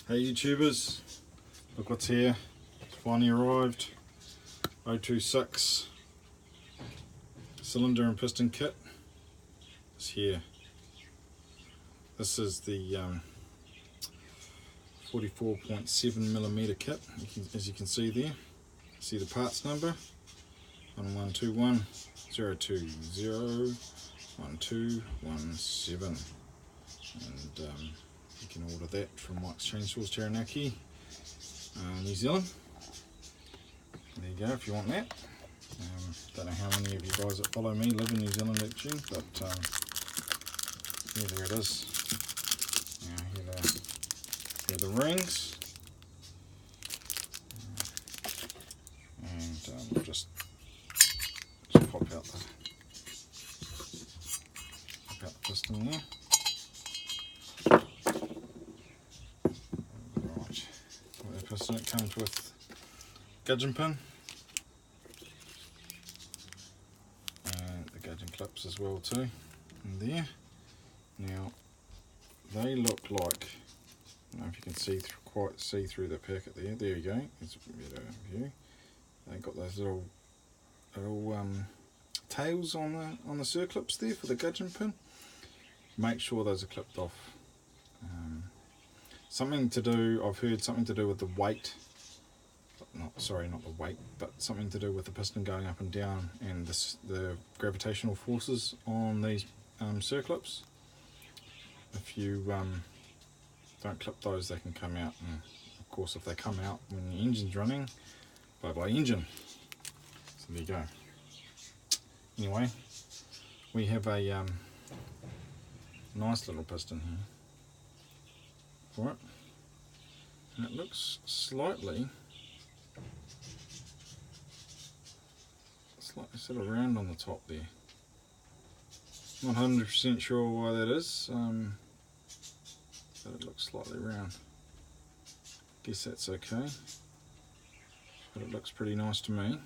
Hey YouTubers, look what's here. It's finally arrived. 026 cylinder and piston kit. It's here. This is the 44.7mm kit, as you can see there. See the parts number 1121 020 1217, and you can order that from Mike's Chainsaws, Taranaki, New Zealand. There you go if you want that. Don't know how many of you guys that follow me live in New Zealand actually, but yeah, there it is. Now here are the rings, and we'll just pop out the piston there. Right, the piston, it comes with gudgeon pin and the gudgeon clips as well too in there. Now they look like, I don't know if you can quite see through the packet there. There you go, it's a better view. They've got those little tails on the circlips there for the gudgeon pin. Make sure those are clipped off. Something to do, I've heard something to do with the weight. Not the weight, but something to do with the piston going up and down and the gravitational forces on these circlips. If you don't clip those, they can come out, and of course if they come out when the engine's running, bye bye engine. So there you go. Anyway, we have a nice little piston here for it, and it looks slightly sort of round on the top there. Not 100% sure why that is, but it looks slightly round. Guess that's okay, but it looks pretty nice to me.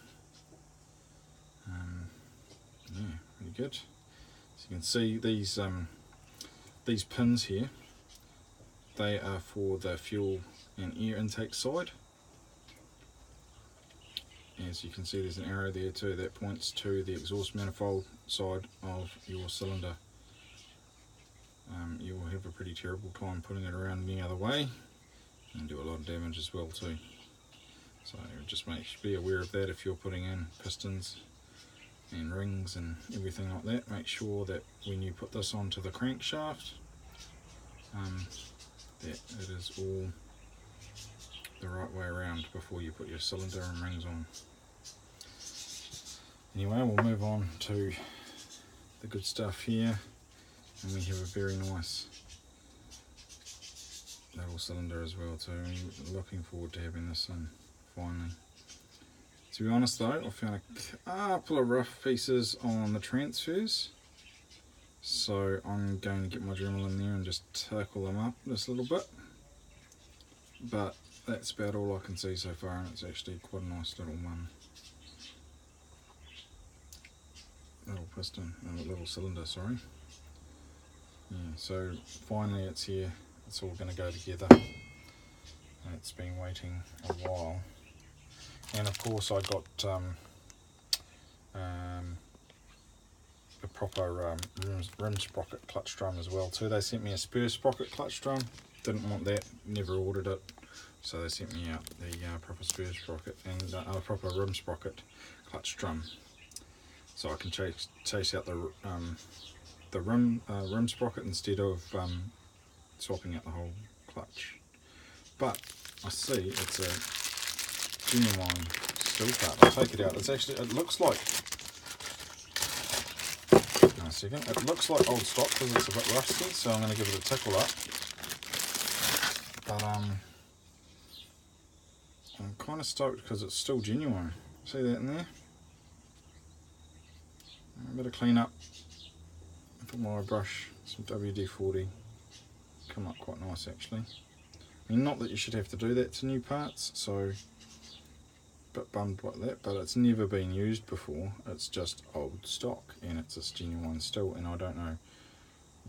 Yeah, pretty good. So you can see these pins here, they are for the fuel and air intake side. As you can see, there's an arrow there too that points to the exhaust manifold side of your cylinder. You will have a pretty terrible time putting it around any other way and do a lot of damage as well too. So just be aware of that if you're putting in pistons and rings and everything like that. Make sure that when you put this onto the crankshaft, that it is all the right way around before you put your cylinder and rings on. Anyway, we'll move on to the good stuff here, and we have a very nice little cylinder as well too. I'm looking forward to having this in finally. To be honest though, I found a couple of rough pieces on the transfers, so I'm going to get my Dremel in there and just tackle them up just a little bit. But that's about all I can see so far, and it's actually quite a nice little piston, little cylinder, sorry. Yeah, so finally it's here, it's all going to go together. It's been waiting a while, and of course I got a proper rim sprocket clutch drum as well too. They sent me a spur sprocket clutch drum, didn't want that, never ordered it, so they sent me out the proper spur sprocket and a proper rim sprocket clutch drum, so I can chase out the rim sprocket instead of swapping out the whole clutch. But I see it's a genuine Stihl part. I'll take it out. It's actually, it looks like, a second, it looks like old stock because it's a bit rusty, so I'm going to give it a tickle up. But I'm kind of stoked because it's still genuine. See that in there? A bit of clean up. Put my brush, some WD-40. Come up quite nice actually. I mean, not that you should have to do that to new parts, so a bit bummed about that, but it's never been used before. It's just old stock and it's a genuine Stihl, and I don't know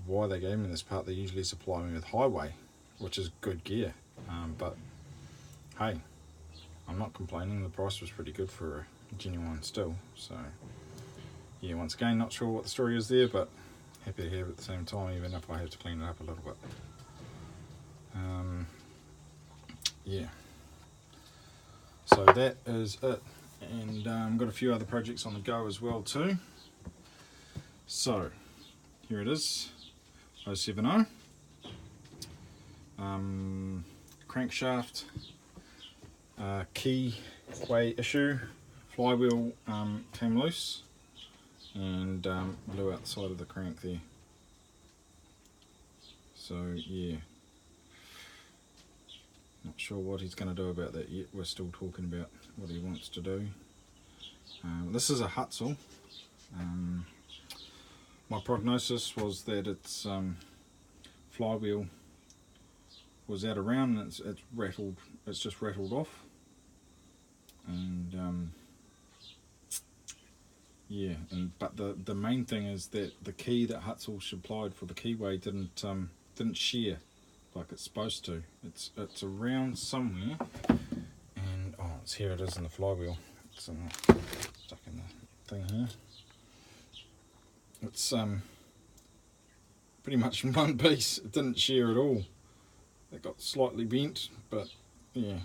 why they gave me this part. They usually supply me with Highway, which is good gear. But hey, I'm not complaining. The price was pretty good for a genuine Stihl. So yeah, once again, not sure what the story is there, but happy to have it at the same time, even if I have to clean it up a little bit. Yeah, so that is it, and got a few other projects on the go as well too. So here it is, 070, crankshaft, keyway issue, flywheel came loose and blew out the side of the crank there. So yeah, not sure what he's going to do about that yet. We're still talking about what he wants to do. This is a Hutzel. My prognosis was that its flywheel was out of round and it's rattled. It's just rattled off. And yeah, but the main thing is that the key that Hutzel supplied for the keyway didn't shear like it's supposed to. It's around somewhere, and oh, it's here. It is in the flywheel. It's stuck in the thing here. It's pretty much in one piece. It didn't shear at all. It got slightly bent, but yeah,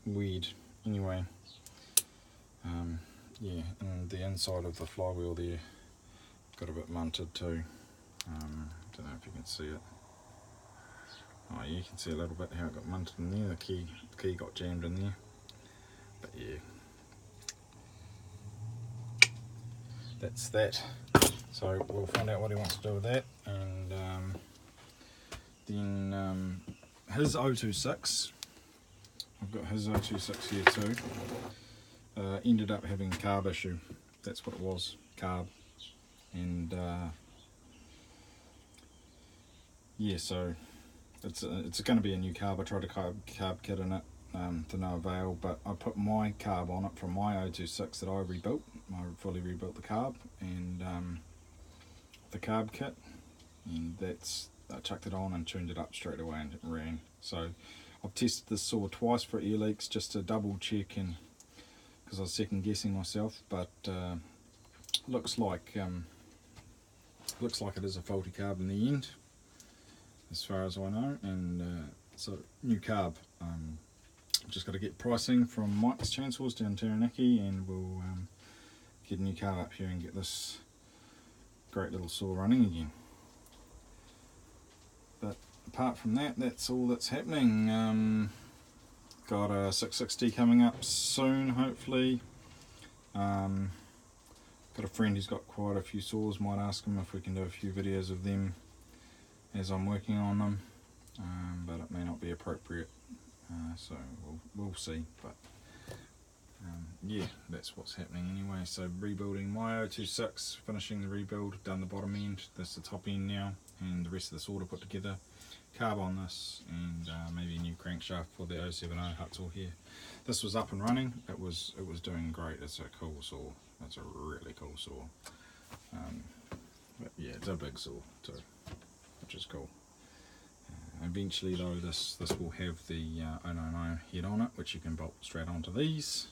weird. Anyway, yeah, and the inside of the flywheel there got a bit munted too. Don't know if you can see it. Oh, you can see a little bit how it got munted in there. The key got jammed in there. But yeah, that's that. So we'll find out what he wants to do with that, and then his 026. I've got his 026 here too. Ended up having a carb issue. That's what it was, carb, and yeah, so it's going to be a new carb. I tried a carb kit in it to no avail, but I put my carb on it from my 026 that I rebuilt. I fully rebuilt the carb and the carb kit, and I chucked it on and tuned it up straight away and it ran. So I've tested this saw twice for air leaks just to double check, and because I was second guessing myself, but looks like it is a faulty carb in the end, as far as I know. And so new carb. Just got to get pricing from Mike's Chainsaws down Taranaki, and we'll get a new carb up here and get this great little saw running again. But apart from that, that's all that's happening. Got a 660 coming up soon, hopefully. Got a friend who's got quite a few saws. Might ask him if we can do a few videos of them as I'm working on them, but it may not be appropriate, so we'll see. But yeah, that's what's happening anyway. So rebuilding my 026, finishing the rebuild, done the bottom end, that's the top end now, and the rest of the saw to put together. Carb on this, and maybe a new crankshaft for the 070 Hutzel here. This was up and running. It was doing great. It's a cool saw. It's a really cool saw. But yeah, it's a big saw too, which is cool. Eventually though, this will have the 090 head on it, which you can bolt straight onto these,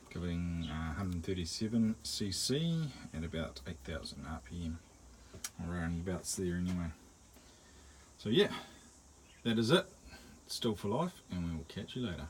giving 137cc at about 8,000 RPM, around about there anyway. So yeah, that is it. Stihl for life, and we will catch you later.